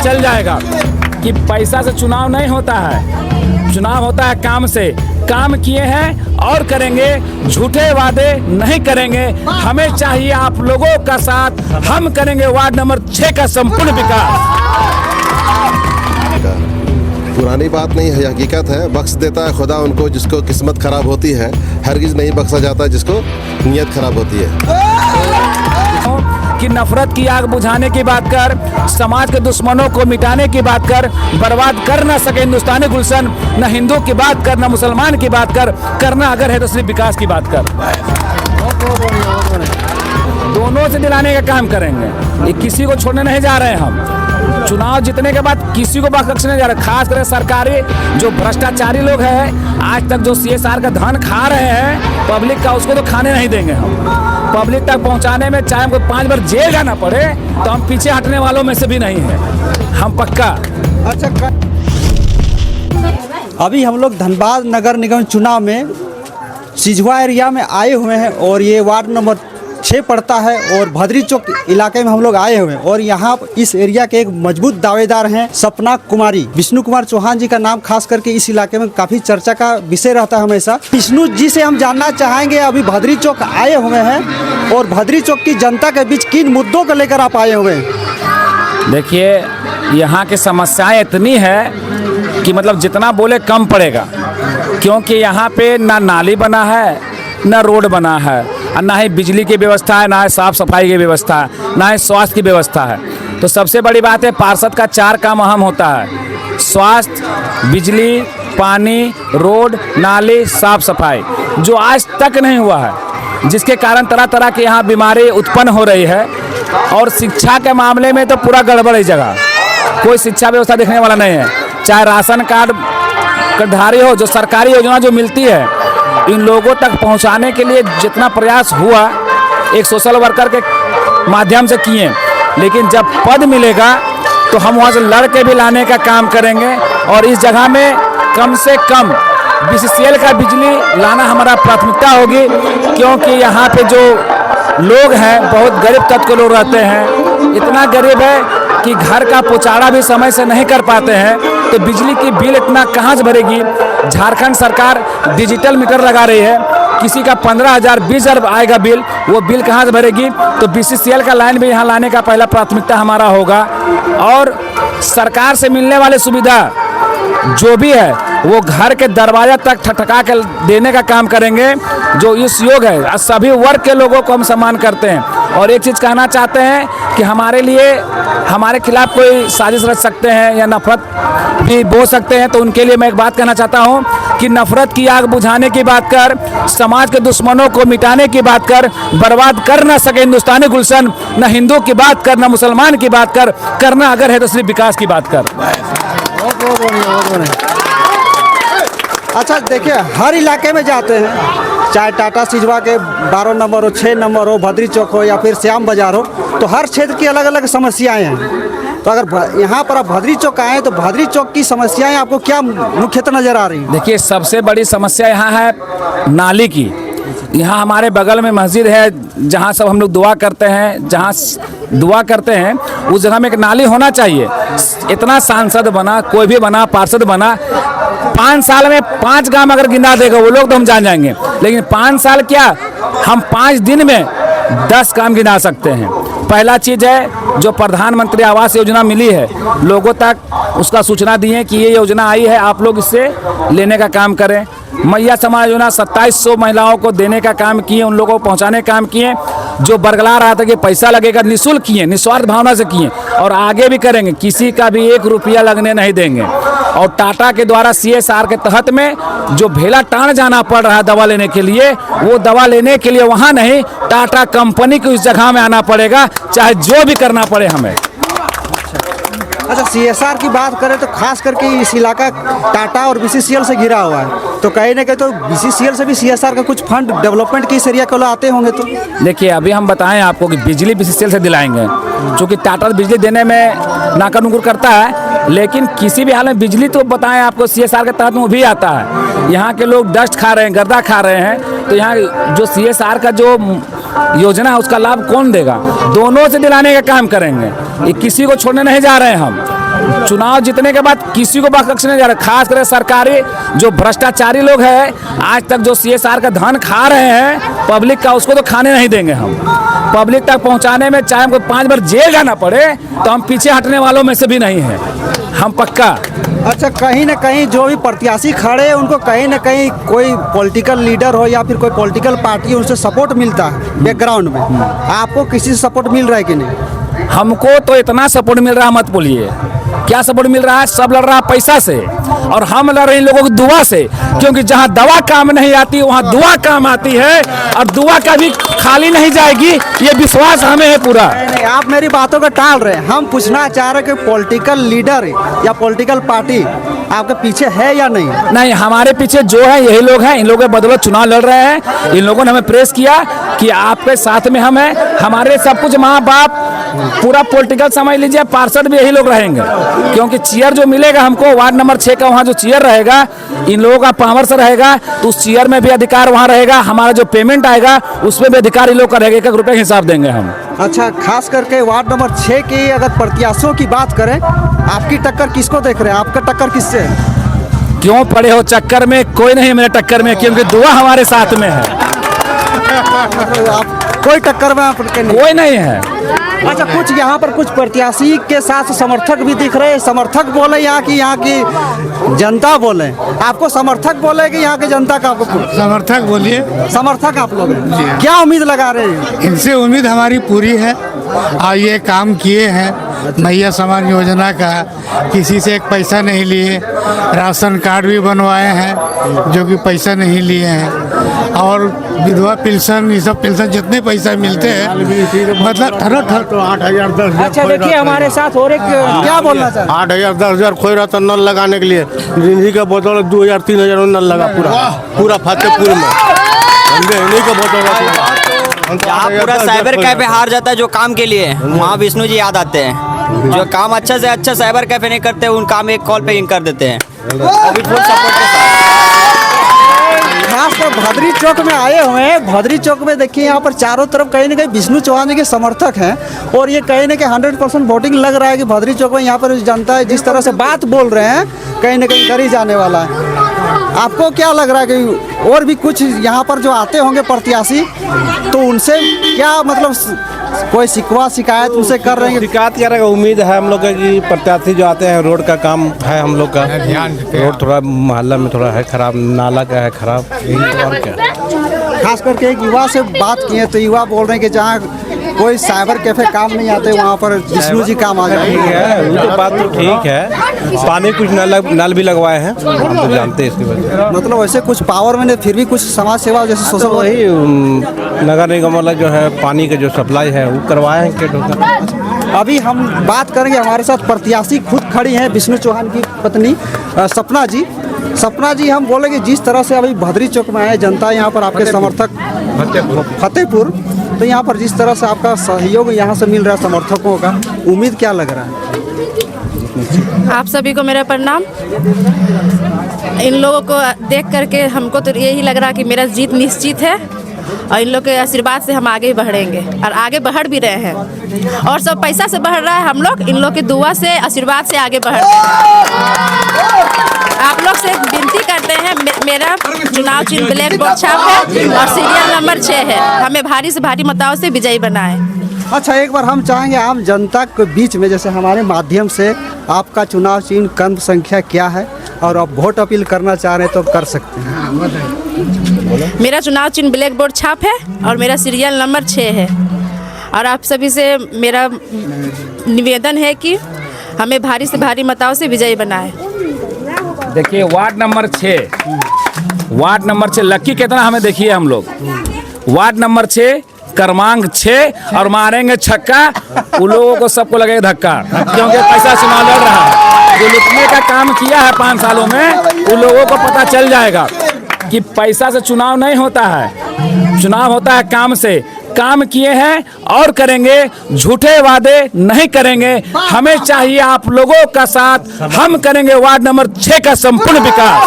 चल जाएगा कि पैसा से चुनाव नहीं होता है, चुनाव होता है काम से। काम किए हैं और करेंगे, झूठे वादे नहीं करेंगे। हमें चाहिए आप लोगों का साथ, हम करेंगे वार्ड नंबर 6 का संपूर्ण विकास। पुरानी बात नहीं है, हकीकत है। बख्श देता है खुदा उनको जिसको किस्मत खराब होती है, हरगिज नहीं बख्शा जाता जिसको नीयत खराब होती है। कि नफरत की आग बुझाने की बात कर, समाज के दुश्मनों को मिटाने की बात कर, बर्बाद कर ना सके हिंदुस्तानी गुलशन। न हिंदू की बात कर, न मुसलमान की बात कर, करना अगर है तो सिर्फ विकास की बात कर। दोनों से दिलाने का काम करेंगे, ये किसी को छोड़ने नहीं जा रहे हैं हम। चुनाव जीतने के बाद किसी को बख्शने नहीं जा रहे, खास कर सरकारी जो भ्रष्टाचारी लोग हैं, आज तक जो CSR का धन खा रहे हैं पब्लिक का, उसको तो खाने नहीं देंगे हम। पब्लिक तक पहुंचाने में चाहे हमको 5 बार जेल जाना पड़े तो हम पीछे हटने वालों में से भी नहीं है, हम पक्का। अच्छा, अभी हम लोग धनबाद नगर निगम चुनाव में सिझुआ एरिया में आए हुए हैं और ये वार्ड नंबर 6 पड़ता है और भद्री चौक इलाके में हम लोग आए हुए हैं। और यहाँ इस एरिया के एक मजबूत दावेदार हैं सपना कुमारी। विष्णु कुमार चौहान जी का नाम खास करके इस इलाके में काफी चर्चा का विषय रहता है हमेशा। विष्णु जी से हम जानना चाहेंगे, अभी भद्री चौक आए हुए हैं और भद्री चौक की जनता के बीच किन मुद्दों को लेकर आप आए हुए हैं? देखिए, यहाँ की समस्याएं इतनी है कि मतलब जितना बोले कम पड़ेगा, क्योंकि यहाँ पे ना नाली बना है, ना रोड बना है, और ना ही बिजली की व्यवस्था है, ना ही साफ सफाई की व्यवस्था है, ना ही स्वास्थ्य की व्यवस्था है। तो सबसे बड़ी बात है, पार्षद का 4 काम अहम होता है: स्वास्थ्य, बिजली, पानी, रोड, नाली, साफ सफाई, जो आज तक नहीं हुआ है, जिसके कारण तरह तरह की यहाँ बीमारी उत्पन्न हो रही है। और शिक्षा के मामले में तो पूरा गड़बड़ है जगह, कोई शिक्षा व्यवस्था देखने वाला नहीं है। चाहे राशन कार्ड धारी हो, जो सरकारी योजना जो मिलती है इन लोगों तक पहुंचाने के लिए जितना प्रयास हुआ एक सोशल वर्कर के माध्यम से किए, लेकिन जब पद मिलेगा तो हम वहाँ से लड़ के भी लाने का काम करेंगे। और इस जगह में कम से कम BCCL का बिजली लाना हमारा प्राथमिकता होगी, क्योंकि यहाँ पे जो लोग हैं बहुत गरीब तबके के लोग रहते हैं। इतना गरीब है कि घर का पोचाड़ा भी समय से नहीं कर पाते हैं, तो बिजली की बिल इतना कहाँ से भरेगी। झारखंड सरकार डिजिटल मीटर लगा रही है, किसी का 15,000 20,000 आएगा बिल, वो बिल कहाँ से भरेगी। तो BCCL का लाइन भी यहाँ लाने का पहला प्राथमिकता हमारा होगा। और सरकार से मिलने वाली सुविधा जो भी है वो घर के दरवाजा तक ठटका के देने का काम करेंगे, जो इस योग है। सभी वर्ग के लोगों को हम सम्मान करते हैं। और एक चीज़ कहना चाहते हैं कि हमारे लिए हमारे खिलाफ कोई साजिश रच सकते हैं या नफरत भी बोल सकते हैं, तो उनके लिए मैं एक बात कहना चाहता हूं कि नफरत की आग बुझाने की बात कर, समाज के दुश्मनों को मिटाने की बात कर, बर्बाद कर ना सके हिंदुस्तानी गुलशन। न हिंदू की बात कर, न मुसलमान की बात कर, करना अगर है तो सिर्फ विकास की बात कर। अच्छा, देखिए, हर इलाके में जाते हैं, चाहे टाटा सिजवा के 12 नंबर हो, 6 नंबर हो, भद्री चौक हो या फिर श्याम बाजार हो, तो हर क्षेत्र की अलग अलग समस्याएं हैं। तो अगर यहाँ पर आप भद्री चौक आए तो भद्री चौक की समस्याएं आपको क्या मुख्यतः नजर आ रही हैं? देखिए, सबसे बड़ी समस्या यहाँ है नाली की। यहाँ हमारे बगल में मस्जिद है जहाँ सब हम लोग दुआ करते हैं, जहाँ दुआ करते हैं उस जगह में एक नाली होना चाहिए। इतना सांसद बना, कोई भी बना, पार्षद बना, 5 साल में 5 गांव अगर गिना देगा वो लोग तो हम जान जाएंगे, लेकिन 5 साल क्या, हम 5 दिन में 10 काम गिना सकते हैं। पहला चीज़ है जो प्रधानमंत्री आवास योजना मिली है, लोगों तक उसका सूचना दिए कि ये योजना आई है, आप लोग इससे लेने का काम करें। मैया समाज योजना 2700 महिलाओं को देने का काम किए, उन लोगों को पहुंचाने का काम किए। जो बरगला रहा था कि पैसा लगेगा, निःशुल्क किए, निस्वार्थ भावना से किए, और आगे भी करेंगे, किसी का भी 1 रुपया लगने नहीं देंगे। और टाटा के द्वारा CSR के तहत में जो भेला टाण जाना पड़ रहा है दवा लेने के लिए, वो दवा लेने के लिए वहाँ नहीं, टाटा कंपनी को इस जगह में आना पड़ेगा, चाहे जो भी करना पड़े हमें। अच्छा, CSR की बात करें तो खास करके इस इलाका टाटा और BCCL से घिरा हुआ है, तो कहीं ना कहीं तो BCCL से भी CSR का कुछ फंड डेवलपमेंट के इस एरिया को आते होंगे। तो देखिए, अभी हम बताएं आपको कि बिजली BCCL से दिलाएंगे, क्योंकि टाटा बिजली देने में नाकानुकुर करता है, लेकिन किसी भी हाल में बिजली तो बताएं आपको CSR के तहत में वो भी आता है। यहाँ के लोग डस्ट खा रहे हैं, गर्दा खा रहे हैं, तो यहाँ जो CSR का जो योजना है उसका लाभ कौन देगा। दोनों से दिलाने का काम करेंगे, ये किसी को छोड़ने नहीं जा रहे हैं हम। चुनाव जीतने के बाद किसी को बख्शने नहीं जा रहा, खास कर सरकारी जो भ्रष्टाचारी लोग हैं, आज तक जो CSR का धन खा रहे हैं पब्लिक का, उसको तो खाने नहीं देंगे हम। पब्लिक तक पहुंचाने में चाहे हमको 5 बार जेल जाना पड़े तो हम पीछे हटने वालों में से भी नहीं हैं, हम पक्का। अच्छा, कहीं ना कहीं जो भी प्रत्याशी खड़े हैं उनको कहीं ना कहीं कोई पॉलिटिकल लीडर हो या फिर कोई पॉलिटिकल पार्टी हो, उनसे सपोर्ट मिलता है बैकग्राउंड में। आपको किसी से सपोर्ट मिल रहा है कि नहीं? हमको तो इतना सपोर्ट मिल रहा है मत बोलिए। क्या सपोर्ट मिल रहा है? सब लड़ रहा है पैसा से, और हम लड़ रहे हैं लोगों की दुआ से, क्योंकि जहां दवा काम नहीं आती वहां दुआ काम आती है, और दुआ कभी खाली नहीं जाएगी, ये विश्वास हमें है पूरा। नहीं, आप मेरी बातों को टाल रहे हैं। हम पूछना चाह रहे हैं कि पॉलिटिकल लीडर या पॉलिटिकल पार्टी आपके पीछे है या नहीं? नहीं, हमारे पीछे जो है यही लोग हैं, इन लोगों के बदौलत चुनाव लड़ रहे हैं। इन लोगों ने हमें प्रेस किया कि आपके साथ में हम हैं, हमारे सब कुछ माँ बाप पूरा पॉलिटिकल समझ लीजिए, पार्षद भी यही लोग रहेंगे, क्योंकि चेयर जो मिलेगा हमको वार्ड नंबर 6 का, वहाँ जो चेयर रहेगा इन लोगों का पावर से रहेगा, तो उस चेयर में भी अधिकार वहाँ रहेगा। हमारा जो पेमेंट आएगा उसमें भी अधिकार इन लोग का रहेगा, 1 रुपये के हिसाब देंगे हम। अच्छा, खास करके वार्ड नंबर 6 की अगर प्रत्याशियों की बात करें, आपकी टक्कर किसको देख रहे हैं? आपका टक्कर किससे है? क्यों पड़े हो चक्कर में? कोई नहीं मेरे टक्कर में, क्योंकि दुआ हमारे साथ में है। आप कोई टक्कर में आपके नहीं? कोई नहीं है। अच्छा, कुछ यहाँ पर कुछ प्रत्याशी के साथ समर्थक भी दिख रहे हैं। समर्थक बोले यहाँ की जनता बोले, आपको समर्थक बोले कि यहाँ की जनता का? आपको समर्थक बोलिए। समर्थक आप लोग क्या उम्मीद लगा रहे हैं? इनसे उम्मीद हमारी पूरी है, और ये काम किए हैं मैया समान योजना का, किसी से एक पैसा नहीं लिए, राशन कार्ड भी बनवाए हैं जो कि पैसा नहीं लिए हैं, और विधवा पेंशन, ये सब पेंशन जितने पैसा मिलते हैं, मतलब 8,000 10,000। अच्छा, देखिए हमारे साथ और एक क्या बोलना चाहते हैं? 8,000 10,000 खोई रहा था नल लगाने के लिए, जिंदगी का बोतल 2,000 3,000 में नल लगा पूरा फतेहपुर में। इन्हीं का बोतल यहाँ पूरा साइबर कैफे हार जाता है जो काम के लिए, वहाँ विष्णु जी याद आते हैं। जो काम अच्छा से अच्छा साइबर कैफे नहीं करते, उन काम एक कॉल पे कर देते हैं, अभी फुल सपोर्ट के साथ। खास कर भदरी चौक में आए हुए हैं। भदरी चौक में देखिए यहाँ पर चारों तरफ कहीं ना कहीं विष्णु चौहान के समर्थक हैं, और ये कहीं ना कहीं 100% वोटिंग लग रहा है कि भदरी चौक में यहाँ पर जनता जिस तरह से बात बोल रहे हैं कहीं ना कहीं करी जाने वाला है। आपको क्या लग रहा है कि और भी कुछ यहाँ पर जो आते होंगे प्रत्याशी, तो उनसे क्या मतलब कोई शिकवा शिकायत उनसे कर रहे हैं? शिकायत क्या रहेगा, उम्मीद है हम लोग का कि प्रत्याशी जो आते हैं, रोड का काम है हम लोग का, रोड थोड़ा मोहल्ला में थोड़ा है खराब, नाला का है खराब, यही तो और क्या। खास करके एक युवा से बात किए तो युवा बोल रहे हैं कि जहाँ कोई साइबर कैफे काम नहीं आते वहाँ पर विष्णु जी काम आ जाते ठीक है, उनकी बात तो ठीक है। पानी कुछ नल भी लगवाए हैं, हम तो जानते हैं इसकी वजह। मतलब वैसे कुछ पावर में नहीं, फिर भी कुछ समाज सेवा जैसे सोशल वही नगर निगम वाला जो है पानी का जो सप्लाई है वो करवाए हैं क्या। अभी हम बात करेंगे, हमारे साथ प्रत्याशी खुद खड़ी हैं, विष्णु चौहान की पत्नी सपना जी। सपना जी, हम बोलेंगे जिस तरह से अभी भदरी चौक में आए जनता, यहाँ पर आपके समर्थक फतेहपुर, तो यहाँ पर जिस तरह से आपका सहयोग यहाँ से मिल रहा है समर्थकों का, उम्मीद क्या लग रहा है? आप सभी को मेरा प्रणाम। इन लोगों को देख करके हमको तो यही लग रहा है कि मेरा जीत निश्चित है, और इन लोग के आशीर्वाद से हम आगे बढ़ेंगे, और आगे बढ़ भी रहे हैं, और सब पैसा से बढ़ रहा है, हम लोग इन लोग की दुआ से आशीर्वाद से आगे बढ़ रहे हैं। आप लोग से विनती करते हैं, मेरा चुनाव चिन्ह ब्लैक बोर्ड छाप है और सीरियल नंबर 6 है, हमें भारी से भारी मतों से विजयी बनाएं। अच्छा, एक बार हम चाहेंगे आम जनता के बीच में, जैसे हमारे माध्यम से, आपका चुनाव चिन्ह क्रम संख्या क्या है, और आप वोट अपील करना चाह रहे हैं तो कर सकते हैं। मेरा चुनाव चिन्ह ब्लैक बोर्ड छाप है और मेरा सीरियल नंबर 6 है, और आप सभी से मेरा निवेदन है कि हमें भारी से भारी मतों से विजयी बनाएं। देखिए वार्ड नंबर 6 लक्की कितना हमें देखिए, हम लोग वार्ड नंबर 6 क्रमांक 6 और मारेंगे छक्का, उन लोगों को सबको लगेगा धक्का, क्योंकि पैसा चुनाव लड़ रहा है। जो लुटने का काम किया है 5 सालों में, उन लोगों को पता चल जाएगा कि पैसा से चुनाव नहीं होता है, चुनाव होता है काम से। काम किए हैं और करेंगे, झूठे वादे नहीं करेंगे। हमें चाहिए आप लोगों का साथ, हम करेंगे वार्ड नंबर 6 का संपूर्ण विकास।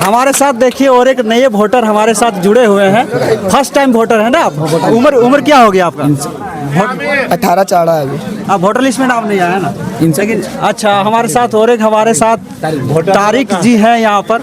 हमारे साथ देखिए और एक नए वोटर हमारे साथ जुड़े हुए हैं, फर्स्ट टाइम वोटर है ना आप? उम्र क्या होगी आपका? वोट 18 चढ़ा है अभी। आप वोटर लिस्ट में नाम नहीं आया ना इनसे कि अच्छा हमारे साथ और एक हमारे साथ तारिक जी हैं यहाँ पर।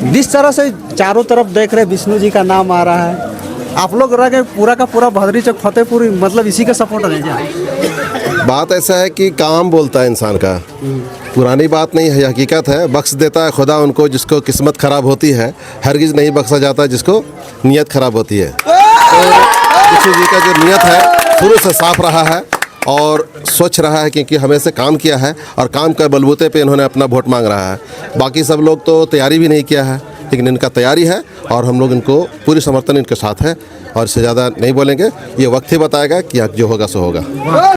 जिस तरह से चारों तरफ देख रहे विष्णु जी का नाम आ रहा है, आप लोग रह गए पूरा का पूरा भदरी चौक फतेहपुर मतलब इसी का सपोर्टर है क्या? बात ऐसा है कि काम बोलता है इंसान का, पुरानी बात नहीं है, हकीकत है। बख्श देता है खुदा उनको जिसको किस्मत ख़राब होती है, हरगिज़ नहीं बख्शा जाता जिसको नीयत ख़राब होती है। तो विष्णु जी का जो नीयत है शुरू से साफ रहा है और स्वच्छ रहा है, क्योंकि हमें से काम किया है और काम के बलबूते पे इन्होंने अपना वोट मांग रहा है। बाकी सब लोग तो तैयारी भी नहीं किया है, लेकिन इनका तैयारी है और हम लोग इनको पूरी समर्थन इनके साथ है और इससे ज़्यादा नहीं बोलेंगे। ये वक्त ही बताएगा कि जो होगा सो होगा।